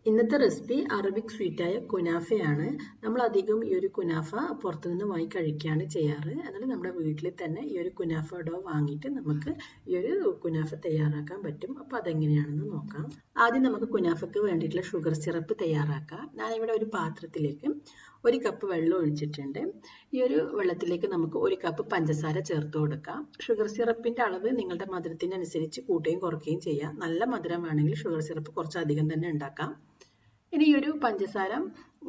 ഇന്നത്തെ recipe Arabic സ്വീറ്റായ കുനാഫയാണ്. നമ്മൾ അധികം ഈ ഒരു കുനാഫ പുറത്തുനിന്ന് വാങ്ങി കഴിക്കുകയാണ് ചെയ്യാറ്. എന്നാൽ നമ്മുടെ വീട്ടിൽ തന്നെ ഈ ഒരു കുനാഫ ഡോ വാങ്ങിയിട്ട് നമുക്ക് ഈ ഒരു കുനാഫ തയ്യാറാക്കാൻ പറ്റും. അപ്പോൾ അതെങ്ങനെയാണെന്ന് നോക്കാം. ആദ്യം നമുക്ക് കുനാഫയ്ക്ക് വേണ്ടിയിട്ടുള്ള ഷുഗർ സിറപ്പ് തയ്യാറാക്കാം. ഞാനിവിടെ ഒരു പാത്രത്തിലേക്ക് 1 കപ്പ് വെള്ളം ഒഴിച്ചിട്ടുണ്ട്. ഈ ഒരു വെള്ളത്തിലേക്ക് നമുക്ക് 1 കപ്പ് പഞ്ചസാര ചേർത്ത് കൊടുക്കാം. ഷുഗർ സിറപ്പിൻ്റെ അളവ് നിങ്ങളുടെ മധുരത്തിനനുസരിച്ച് കൂട്ടുകയും കുറയ്ക്കുകയും ചെയ്യാം. നല്ല മധുരം വേണമെങ്കിൽ ഷുഗർ സിറപ്പ് കുറച്ചധികം തന്നെ ഉണ്ടാക്കാം. ഇനി ഈ ഒരു പഞ്ചസാര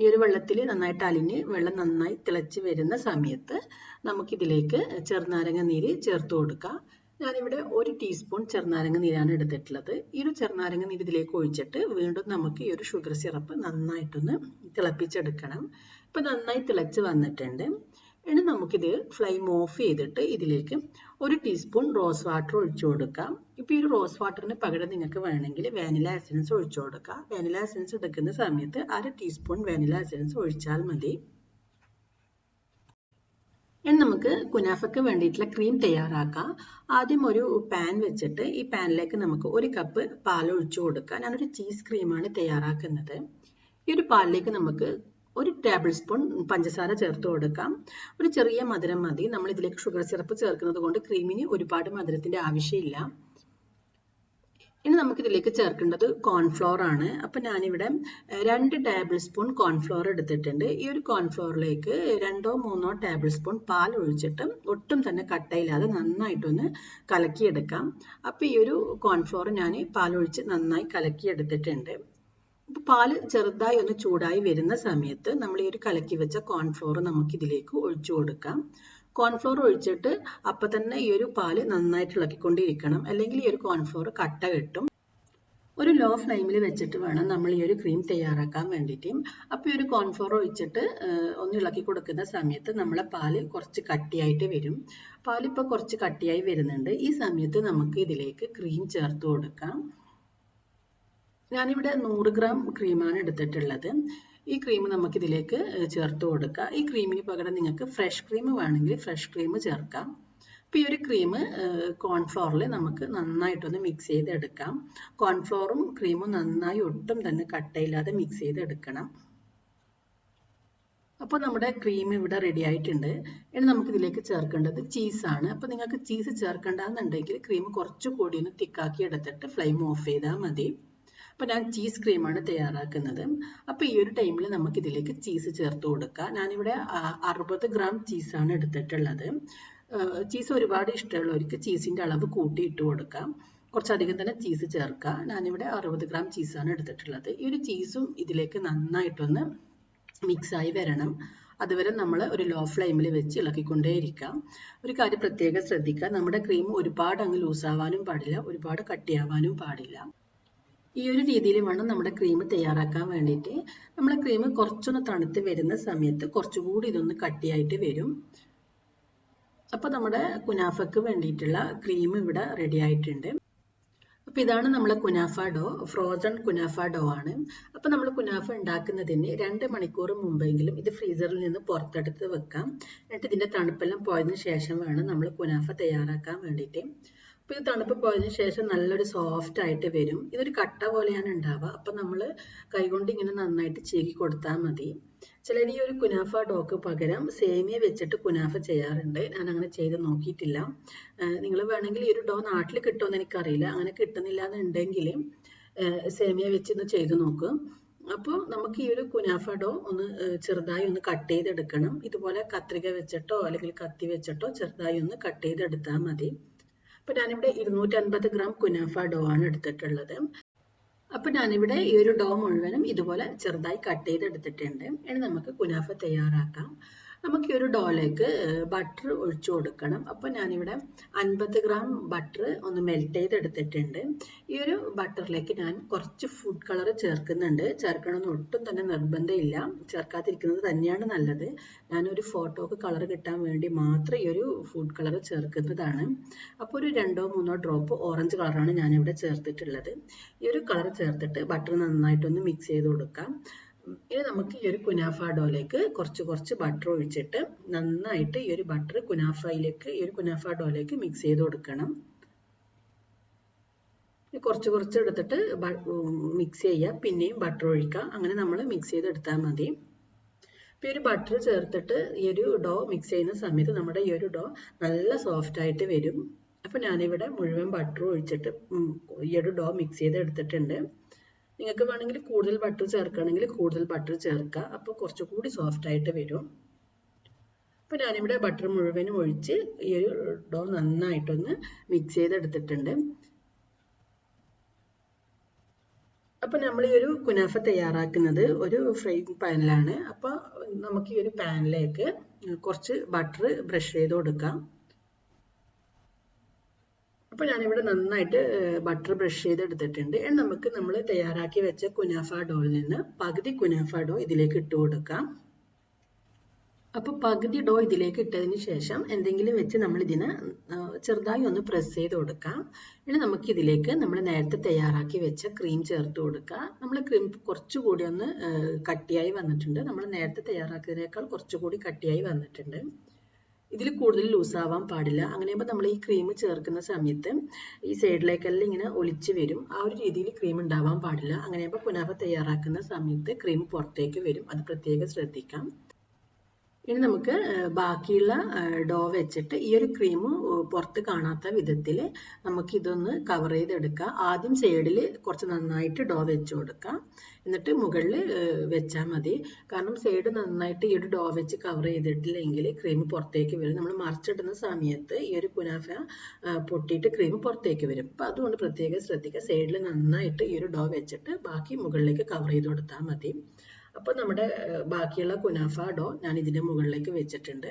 ഈ ഒരു വെള്ളത്തിൽ നന്നായിട്ട് അലിഞ്ഞ് വെള്ളം നന്നായി തിളച്ച് വരുന്ന സമയത്ത് നമുക്കിതിലേക്ക് ചെറുനാരങ്ങ നീര് ചേർത്ത് കൊടുക്കാം. ഞാനിവിടെ 1 ടീസ്പൂൺ ചെറുനാരങ്ങ നീരാണ് എടുത്തിട്ടുള്ളത്. ഈ ഒരു ചെറുനാരങ്ങ നീര് ഇതിലേക്ക് ഒഴിച്ചിട്ട് വീണ്ടും നമുക്ക് ഈ ഒരു ഷുഗർ സിറപ്പ് നന്നായിട്ടൊന്ന് തിളപ്പിച്ചെടുക്കണം. ഇപ്പം നന്നായി തിളച്ച് വന്നിട്ടുണ്ട്. ഇനി നമുക്കിത് ഫ്ലെയിം ഓഫ് ചെയ്തിട്ട് ഇതിലേക്ക് 1 ടീസ്പൂൺ റോസ് വാട്ടർ ഒഴിച്ചു കൊടുക്കാം. ഇപ്പോൾ ഈ ഒരു റോസ് വാട്ടറിന് പകരം നിങ്ങൾക്ക് വേണമെങ്കിൽ വാനില എസൻസ് ഒഴിച്ചു കൊടുക്കാം. വാനില എസൻസ് എടുക്കുന്ന സമയത്ത് 1/2 ടീസ്പൂൺ വാനില എസൻസ് ഒഴിച്ചാൽ മതി. ഇനി നമുക്ക് കുനാഫയ്ക്ക് വേണ്ടിയിട്ടുള്ള ക്രീം തയ്യാറാക്കാം. ആദ്യം ഒരു പാൻ വെച്ചിട്ട് ഈ പാനിലേക്ക് നമുക്ക് 1 കപ്പ് പാൽ ഒഴിച്ചു കൊടുക്കാം. ഞാനൊരു ചീസ് ക്രീമാണ് തയ്യാറാക്കുന്നത്. ഈ ഒരു പാലിലേക്ക് നമുക്ക് 1 ടേബിൾ സ്പൂൺ പഞ്ചസാര ചേർത്ത് കൊടുക്കാം. ഒരു ചെറിയ മധുരം മതി. നമ്മൾ ഇതിലേക്ക് ഷുഗർ സിറപ്പ് ചേർക്കുന്നത് കൊണ്ട് ക്രീമിന് ഒരുപാട് മധുരത്തിൻ്റെ ആവശ്യമില്ല. ഇനി നമുക്കിതിലേക്ക് ചേർക്കേണ്ടത് കോൺഫ്ലോർ ആണ്. അപ്പം ഞാനിവിടെ 2 ടേബിൾ സ്പൂൺ കോൺഫ്ലോർ എടുത്തിട്ടുണ്ട്. ഈ ഒരു കോൺഫ്ലോറിലേക്ക് 2-3 ടേബിൾ സ്പൂൺ പാൽ ഒഴിച്ചിട്ട് ഒട്ടും തന്നെ കട്ടയില്ലാതെ നന്നായിട്ടൊന്ന് കലക്കിയെടുക്കാം. അപ്പോൾ ഈ ഒരു കോൺഫ്ലോർ ഞാൻ പാലൊഴിച്ച് നന്നായി കലക്കിയെടുത്തിട്ടുണ്ട്. അപ്പോൾ പാല് ചെറുതായി ഒന്ന് ചൂടായി വരുന്ന സമയത്ത് നമ്മൾ ഈ ഒരു കലക്കി വെച്ച കോൺഫ്ലോർ നമുക്കിതിലേക്ക് ഒഴിച്ചു കൊടുക്കാം. കോൺഫ്ലോർ ഒഴിച്ചിട്ട് അപ്പം തന്നെ ഈ ഒരു പാല് നന്നായിട്ട് ഇളക്കിക്കൊണ്ടിരിക്കണം, അല്ലെങ്കിൽ ഈ ഒരു കോൺഫ്ലോർ കട്ട കെട്ടും. ഒരു ലോ ഫ്ലെയിമിൽ വെച്ചിട്ട് വേണം നമ്മൾ ഈ ഒരു ക്രീം തയ്യാറാക്കാൻ വേണ്ടിയിട്ട്. അപ്പോൾ ഈ ഒരു കോൺഫ്ലോർ ഒഴിച്ചിട്ട് ഒന്ന് ഇളക്കി കൊടുക്കുന്ന സമയത്ത് നമ്മളെ പാല് കുറച്ച് കട്ടിയായിട്ട് വരും. പാലിപ്പോൾ കുറച്ച് കട്ടിയായി വരുന്നുണ്ട്. ഈ സമയത്ത് നമുക്ക് ഇതിലേക്ക് ക്രീം ചേർത്ത് കൊടുക്കാം. ഞാനിവിടെ 100 ഗ്രാം ക്രീമാണ് എടുത്തിട്ടുള്ളത്. ഈ ക്രീം നമുക്കിതിലേക്ക് ചേർത്ത് കൊടുക്കാം. ഈ ക്രീമിന് പകരം നിങ്ങൾക്ക് ഫ്രഷ് ക്രീം വേണമെങ്കിൽ ഫ്രഷ് ക്രീം ചേർക്കാം. അപ്പോൾ ഈ ഒരു ക്രീം കോൺഫ്ലോറിൽ നമുക്ക് നന്നായിട്ടൊന്ന് മിക്സ് ചെയ്തെടുക്കാം. കോൺഫ്ലോറും ക്രീമും നന്നായി ഒട്ടും തന്നെ കട്ടയില്ലാതെ മിക്സ് ചെയ്തെടുക്കണം. അപ്പോൾ നമ്മുടെ ക്രീം ഇവിടെ റെഡി ആയിട്ടുണ്ട്. ഇനി നമുക്കിതിലേക്ക് ചേർക്കേണ്ടത് ചീസാണ്. അപ്പോൾ നിങ്ങൾക്ക് ചീസ് ചേർക്കേണ്ടതെന്നുണ്ടെങ്കിൽ ക്രീം കുറച്ചുകൂടി ഒന്ന് തിക്കാക്കി എടുത്തിട്ട് ഫ്ലെയിം ഓഫ് ചെയ്താൽ മതി. അപ്പോൾ ഞാൻ ചീസ് ക്രീമാണ് തയ്യാറാക്കുന്നത്. അപ്പോൾ ഈ ഒരു ടൈമിൽ നമുക്കിതിലേക്ക് ചീസ് ചേർത്ത് കൊടുക്കാം. ഞാനിവിടെ 60 ഗ്രാം ചീസാണ് എടുത്തിട്ടുള്ളത്. ചീസ് ഒരുപാട് ഇഷ്ടമുള്ളവർക്ക് ചീസിൻ്റെ അളവ് കൂട്ടി ഇട്ട് കൊടുക്കാം. കുറച്ചധികം തന്നെ ചീസ് ചേർക്കാം. ഞാനിവിടെ 60 ഗ്രാം ചീസാണ് എടുത്തിട്ടുള്ളത്. ഈ ഒരു ചീസും ഇതിലേക്ക് നന്നായിട്ടൊന്ന് മിക്സായി വരണം. അതുവരെ നമ്മൾ ഒരു ലോ ഫ്ലെയിമിൽ വെച്ച് ഇളക്കിക്കൊണ്ടേയിരിക്കാം. ഒരു കാര്യം പ്രത്യേകം ശ്രദ്ധിക്കുക, നമ്മുടെ ക്രീം ഒരുപാട് അങ്ങ് ലൂസാവാനും പാടില്ല, ഒരുപാട് കട്ടിയാവാനും പാടില്ല. ഈ ഒരു രീതിയിൽ വേണം നമ്മുടെ ക്രീം തയ്യാറാക്കാൻ വേണ്ടിയിട്ട്. നമ്മളെ ക്രീം കുറച്ചൊന്ന് തണുത്ത് വരുന്ന സമയത്ത് കുറച്ചുകൂടി ഇതൊന്ന് കട്ടിയായിട്ട് വരും. അപ്പോൾ നമ്മുടെ കുനാഫയ്ക്ക് വേണ്ടിയിട്ടുള്ള ക്രീം ഇവിടെ റെഡി ആയിട്ടുണ്ട്. അപ്പോൾ ഇതാണ് നമ്മളെ കുനാഫ ഡോ. ഫ്രോസൺ കുനാഫ ഡോ ആണ്. അപ്പോൾ നമ്മൾ കുനാഫ ഉണ്ടാക്കുന്നതിന് 2 മണിക്കൂർ മുമ്പെങ്കിലും ഇത് ഫ്രീസറിൽ നിന്ന് പുറത്തെടുത്ത് വെക്കാം. എന്നിട്ട് ഇതിൻ്റെ തണുപ്പെല്ലാം പോയതിനു ശേഷം വേണം നമ്മൾ കുനാഫ തയ്യാറാക്കാൻ വേണ്ടിയിട്ട്. അപ്പോൾ ഇത് തണുപ്പ് പോയതിനു ശേഷം നല്ലൊരു സോഫ്റ്റ് ആയിട്ട് വരും. ഇതൊരു കട്ട പോലെയാണ് ഉണ്ടാവുക. അപ്പം നമ്മൾ കൈകൊണ്ട് ഇങ്ങനെ നന്നായിട്ട് ചീകി കൊടുത്താൽ മതി. ചിലർ ഈ ഒരു കുനാഫ ഡോക്ക് പകരം സേമിയ വെച്ചിട്ട് കുനാഫ ചെയ്യാറുണ്ട്. ഞാൻ അങ്ങനെ ചെയ്ത് നോക്കിയിട്ടില്ല. നിങ്ങൾ വേണമെങ്കിൽ ഈ ഒരു ഡോ നാട്ടിൽ കിട്ടുമെന്ന് എനിക്കറിയില്ല. അങ്ങനെ കിട്ടുന്നില്ല എന്നുണ്ടെങ്കിൽ സേമിയ വെച്ചൊന്ന് ചെയ്ത് നോക്കും. അപ്പോൾ നമുക്ക് ഈ ഒരു കുനാഫ ഡോ ഒന്ന് ചെറുതായി ഒന്ന് കട്ട് ചെയ്തെടുക്കണം. ഇതുപോലെ കത്രിക വെച്ചിട്ടോ അല്ലെങ്കിൽ കത്തി വെച്ചിട്ടോ ചെറുതായി ഒന്ന് കട്ട് ചെയ്തെടുത്താൽ മതി. അപ്പോൾ ഞാനിവിടെ 250 ഗ്രാം കുനാഫ ഡോ ആണ് എടുത്തിട്ടുള്ളത്. അപ്പോൾ ഞാനിവിടെ ഈ ഒരു ഡോ മുഴുവനും ഇതുപോലെ ചെറുതായി കട്ട് ചെയ്തെടുത്തിട്ടുണ്ട്. ഇനി നമുക്ക് കുനാഫ തയ്യാറാക്കാം. നമുക്ക് ഈ ഒരു ഡോയിലേക്ക് ബട്ടർ ഒഴിച്ചു കൊടുക്കണം. അപ്പോൾ ഞാനിവിടെ 50 ഗ്രാം ബട്ടർ ഒന്ന് മെൽറ്റ് ചെയ്തെടുത്തിട്ടുണ്ട്. ഈ ഒരു ബട്ടറിലേക്ക് ഞാൻ കുറച്ച് ഫുഡ് കളർ ചേർക്കുന്നുണ്ട്. ചേർക്കണമെന്ന് ഒട്ടും തന്നെ നിർബന്ധമില്ല, ചേർക്കാതിരിക്കുന്നത് തന്നെയാണ് നല്ലത്. ഞാനൊരു ഫോട്ടോക്ക് കളർ കിട്ടാൻ വേണ്ടി മാത്രം ഈ ഒരു ഫുഡ് കളർ ചേർക്കുന്നതാണ്. അപ്പോൾ ഒരു 2-3 ഡ്രോപ്പ് ഓറഞ്ച് കളറാണ് ഞാനിവിടെ ചേർത്തിട്ടുള്ളത്. ഈ ഒരു കളർ ചേർത്തിട്ട് ബട്ടർ നന്നായിട്ടൊന്ന് മിക്സ് ചെയ്ത് കൊടുക്കാം. ഇനി നമുക്ക് ഈ ഒരു കുനാഫ ഡോയിലേക്ക് കുറച്ച് ബട്ടർ ഒഴിച്ചിട്ട് നന്നായിട്ട് ഈ ഒരു ബട്ടർ കുനാഫ ഡോയിലേക്ക് മിക്സ് ചെയ്ത് കൊടുക്കണം. കുറച്ച് കുറച്ച് എടുത്തിട്ട് മിക്സ് ചെയ്യുക, പിന്നെയും ബട്ടർ ഒഴിക്കുക. അങ്ങനെ നമ്മൾ മിക്സ് ചെയ്തെടുത്താൽ മതി. ഇപ്പോൾ ഒരു ബട്ടർ ചേർത്തിട്ട് ഈ ഒരു ഡോ മിക്സ് ചെയ്യുന്ന സമയത്ത് നമ്മുടെ ഈ ഒരു ഡോ നല്ല സോഫ്റ്റ് ആയിട്ട് വരും. അപ്പോൾ ഞാനിവിടെ മുഴുവൻ ബട്ടർ ഒഴിച്ചിട്ട് ഈ ഒരു ഡോ മിക്സ് ചെയ്ത് എടുത്തിട്ടുണ്ട്. നിങ്ങൾക്ക് വേണമെങ്കിൽ കൂടുതൽ ബട്ടർ ചേർക്കുകയാണെങ്കിൽ കൂടുതൽ ബട്ടർ ചേർക്കുക. അപ്പോൾ കുറച്ചുകൂടി സോഫ്റ്റ് ആയിട്ട് വരും. അപ്പോൾ ഞാനിവിടെ ബട്ടർ മുഴുവനും ഒഴിച്ച് ഈ ഒരു ഡോ നന്നായിട്ടൊന്ന് മിക്സ് ചെയ്തെടുത്തിട്ടുണ്ട്. അപ്പോൾ നമ്മൾ ഈ ഒരു കുനാഫ തയ്യാറാക്കുന്നത് ഒരു ഫ്രൈയിങ് പാനിലാണ്. അപ്പോൾ നമുക്ക് ഈ ഒരു പാനിലേക്ക് കുറച്ച് ബട്ടർ ബ്രഷ് ചെയ്ത് കൊടുക്കാം. അപ്പോൾ ഞാനിവിടെ നന്നായിട്ട് ബട്ടർ ബ്രഷ് ചെയ്തെടുത്തിട്ടുണ്ട്. നമുക്ക് നമ്മൾ തയ്യാറാക്കി വെച്ച കുനാഫ ഡോയിൽ നിന്ന് പകുതി കുനാഫ ഡോ ഇതിലേക്ക് ഇട്ട് കൊടുക്കാം. അപ്പോൾ പകുതി ഡോ ഇതിലേക്ക് ഇട്ടതിന് ശേഷം എന്തെങ്കിലും വെച്ച് നമ്മൾ ഇതിനെ ചെറുതായി ഒന്ന് പ്രസ് ചെയ്ത് കൊടുക്കാം. ഇനി നമുക്ക് ഇതിലേക്ക് നമ്മൾ നേരത്തെ തയ്യാറാക്കി വെച്ച ക്രീം ചേർത്ത് കൊടുക്കുക. നമ്മൾ ക്രീം കുറച്ചുകൂടി ഒന്ന് കട്ടിയായി വന്നിട്ടുണ്ട്. നമ്മൾ നേരത്തെ തയ്യാറാക്കിയതിനേക്കാൾ കുറച്ചുകൂടി കട്ടിയായി വന്നിട്ടുണ്ട്. ഇതിൽ കൂടുതൽ ലൂസാവാൻ പാടില്ല. അങ്ങനെയാകുമ്പോൾ നമ്മൾ ഈ ക്രീം ചേർക്കുന്ന സമയത്ത് ഈ സൈഡിലേക്കെല്ലാം ഇങ്ങനെ ഒലിച്ച് വരും. ആ ഒരു രീതിയിൽ ക്രീം ഉണ്ടാവാൻ പാടില്ല. അങ്ങനെയാകുമ്പോൾ കുനാഫ തയ്യാറാക്കുന്ന സമയത്ത് ക്രീം പുറത്തേക്ക് വരും. അത് പ്രത്യേകം ശ്രദ്ധിക്കാം. ഇനി നമുക്ക് ബാക്കിയുള്ള ഡോ വെച്ചിട്ട് ഈ ഒരു ക്രീം പുറത്ത് കാണാത്ത വിധത്തിൽ നമുക്ക് ഇതൊന്ന് കവർ ചെയ്തെടുക്കാം. ആദ്യം സൈഡിൽ കുറച്ച് നന്നായിട്ട് ഡോ വെച്ച് കൊടുക്കാം. എന്നിട്ട് മുകളിൽ വെച്ചാൽ മതി. കാരണം സൈഡ് നന്നായിട്ട് ഈ ഒരു ഡോ വെച്ച് കവർ ചെയ്തിട്ടില്ലെങ്കിൽ ക്രീം പുറത്തേക്ക് വരും. നമ്മൾ മറിച്ചിടുന്ന സമയത്ത് ഈ ഒരു കുനാഫ പൊട്ടിയിട്ട് ക്രീം പുറത്തേക്ക് വരും. അപ്പോൾ അതുകൊണ്ട് പ്രത്യേകം ശ്രദ്ധിക്കുക. സൈഡിൽ നന്നായിട്ട് ഈ ഒരു ഡോ വെച്ചിട്ട് ബാക്കി മുകളിലേക്ക് കവർ ചെയ്ത് കൊടുത്താൽ മതി. അപ്പോൾ നമ്മുടെ ബാക്കിയുള്ള കുനാഫ ഡോ ഞാൻ ഇതിൻ്റെ മുകളിലേക്ക് വെച്ചിട്ടുണ്ട്.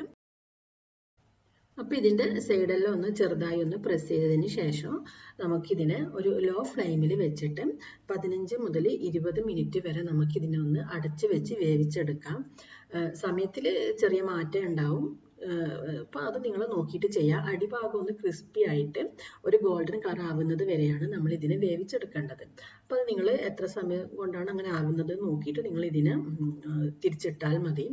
അപ്പോൾ ഇതിൻ്റെ സൈഡെല്ലാം ഒന്ന് ചെറുതായി ഒന്ന് പ്രസ് ചെയ്തതിന് ശേഷം നമുക്കിതിനെ ഒരു ലോ ഫ്ലെയിമിൽ വെച്ചിട്ട് 15 മുതൽ 20 മിനിറ്റ് വരെ നമുക്കിതിനെ ഒന്ന് അടച്ച് വെച്ച് വേവിച്ചെടുക്കാം. സമയത്തിൽ ചെറിയ മാറ്റം ഉണ്ടാവും. അപ്പോൾ അത് നിങ്ങൾ നോക്കിയിട്ട് ചെയ്യുക. അടിഭാഗം ഒന്ന് ക്രിസ്പി ആയിട്ട് ഒരു ഗോൾഡൻ കളർ ആവുന്നത് വരെയാണ് നമ്മൾ ഇതിനെ വേവിച്ചെടുക്കേണ്ടത്. അപ്പോൾ അത് നിങ്ങൾ എത്ര സമയം കൊണ്ടാണ് അങ്ങനെ ആവുന്നത് നോക്കിയിട്ട് നിങ്ങൾ ഇതിനെ തിരിച്ചിട്ടാൽ മതി.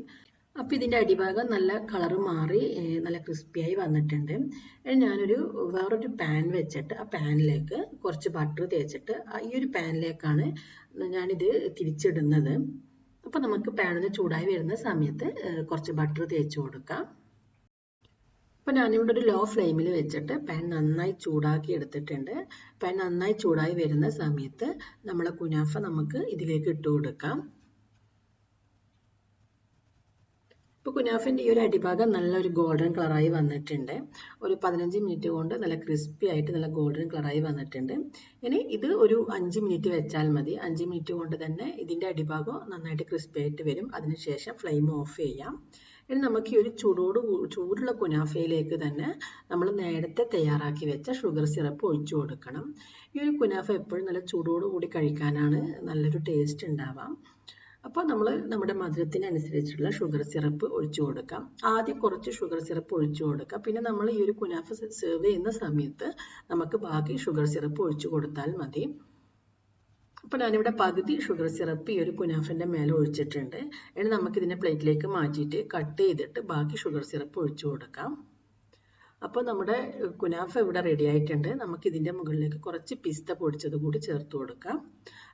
അപ്പോൾ ഇതിൻ്റെ അടിഭാഗം നല്ല കളർ മാറി നല്ല ക്രിസ്പിയായി വന്നിട്ടുണ്ട്. ഞാനൊരു വേറൊരു പാൻ വെച്ചിട്ട് ആ പാനിലേക്ക് കുറച്ച് ബട്ടർ തേച്ചിട്ട് ഈ ഒരു പാനിലേക്കാണ് ഞാനിത് തിരിച്ചിടുന്നത്. അപ്പോൾ നമുക്ക് പാനിൽ ചൂടായി വരുന്ന സമയത്ത് കുറച്ച് ബട്ടർ തേച്ച് കൊടുക്കാം. അപ്പോൾ ഞാനിവിടെ ഒരു ലോ ഫ്ലെയിമിൽ വെച്ചിട്ട് പാൻ നന്നായി ചൂടാക്കി എടുത്തിട്ടുണ്ട്. പാൻ നന്നായി ചൂടായി വരുന്ന സമയത്ത് നമ്മളെ കുനാഫ നമുക്ക് ഇതിലേക്ക് ഇട്ട് കൊടുക്കാം. ഇപ്പോൾ കുനാഫിൻ്റെ ഈ ഒരു അടിഭാഗം നല്ലൊരു ഗോൾഡൻ കളറായി വന്നിട്ടുണ്ട്. ഒരു 15 മിനിറ്റ് കൊണ്ട് നല്ല ക്രിസ്പി ആയിട്ട് നല്ല ഗോൾഡൻ കളറായി വന്നിട്ടുണ്ട്. ഇനി ഇത് ഒരു 5 മിനിറ്റ് വെച്ചാൽ മതി. 5 മിനിറ്റ് കൊണ്ട് തന്നെ ഇതിൻ്റെ അടിഭാഗം നന്നായിട്ട് ക്രിസ്പി ആയിട്ട് വരും. അതിനുശേഷം ഫ്ലെയിം ഓഫ് ചെയ്യാം. ഇനി നമുക്ക് ഈ ഒരു ചൂടുള്ള കുനാഫയിലേക്ക് തന്നെ നമ്മൾ നേരത്തെ തയ്യാറാക്കി വെച്ച ഷുഗർ സിറപ്പ് ഒഴിച്ചു കൊടുക്കണം. ഈ ഒരു കുനാഫ എപ്പോഴും നല്ല ചൂടോടുകൂടി കഴിക്കാനാണ് നല്ലൊരു ടേസ്റ്റ് ഉണ്ടാവാം. അപ്പോൾ നമ്മൾ നമ്മുടെ മധുരത്തിനനുസരിച്ചുള്ള ഷുഗർ സിറപ്പ് ഒഴിച്ചു കൊടുക്കാം. ആദ്യം കുറച്ച് ഷുഗർ സിറപ്പ് ഒഴിച്ചു കൊടുക്കാം. പിന്നെ നമ്മൾ ഈ ഒരു കുനാഫ സെർവ് ചെയ്യുന്ന സമയത്ത് നമുക്ക് ബാക്കി ഷുഗർ സിറപ്പ് ഒഴിച്ചു കൊടുത്താൽ മതി. അപ്പോൾ ഞാനിവിടെ പകുതി ഷുഗർ സിറപ്പ് ഈ ഒരു കുനാഫിൻ്റെ മേലെ ഒഴിച്ചിട്ടുണ്ട്. ഇനി നമുക്കിതിനെ പ്ലേറ്റിലേക്ക് മാറ്റിയിട്ട് കട്ട് ചെയ്തിട്ട് ബാക്കി ഷുഗർ സിറപ്പ് ഒഴിച്ചു കൊടുക്കാം. അപ്പോൾ നമ്മുടെ കുനാഫ ഇവിടെ റെഡി ആയിട്ടുണ്ട്. നമുക്കിതിൻ്റെ മുകളിലേക്ക് കുറച്ച് പിസ്ത പൊടിച്ചത് കൂടി ചേർത്ത് കൊടുക്കാം.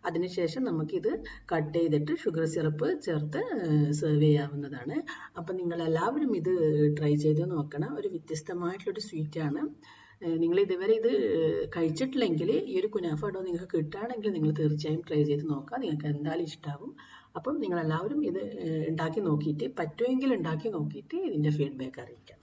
അതിനുശേഷം നമുക്കിത് കട്ട് ചെയ്തിട്ട് ഷുഗർ സിറപ്പ് ചേർത്ത് സെർവ് ചെയ്യാവുന്നതാണ്. അപ്പോൾ നിങ്ങളെല്ലാവരും ഇത് ട്രൈ ചെയ്ത് നോക്കണം. ഒരു വ്യത്യസ്തമായിട്ടുള്ളൊരു സ്വീറ്റാണ്. നിങ്ങൾ ഇതുവരെ ഇത് കഴിച്ചിട്ടില്ലെങ്കിൽ ഈ ഒരു കുനാഫ ഡോ നിങ്ങൾക്ക് കിട്ടുകയാണെങ്കിൽ നിങ്ങൾ തീർച്ചയായും ട്രൈ ചെയ്ത് നോക്കുക. നിങ്ങൾക്ക് എന്തായാലും ഇഷ്ടമാവും. അപ്പം നിങ്ങളെല്ലാവരും ഇത് ഉണ്ടാക്കി നോക്കിയിട്ട് പറ്റുമെങ്കിൽ ഉണ്ടാക്കി നോക്കിയിട്ട് ഇതിൻ്റെ ഫീഡ്ബാക്ക് അറിയിക്കാം.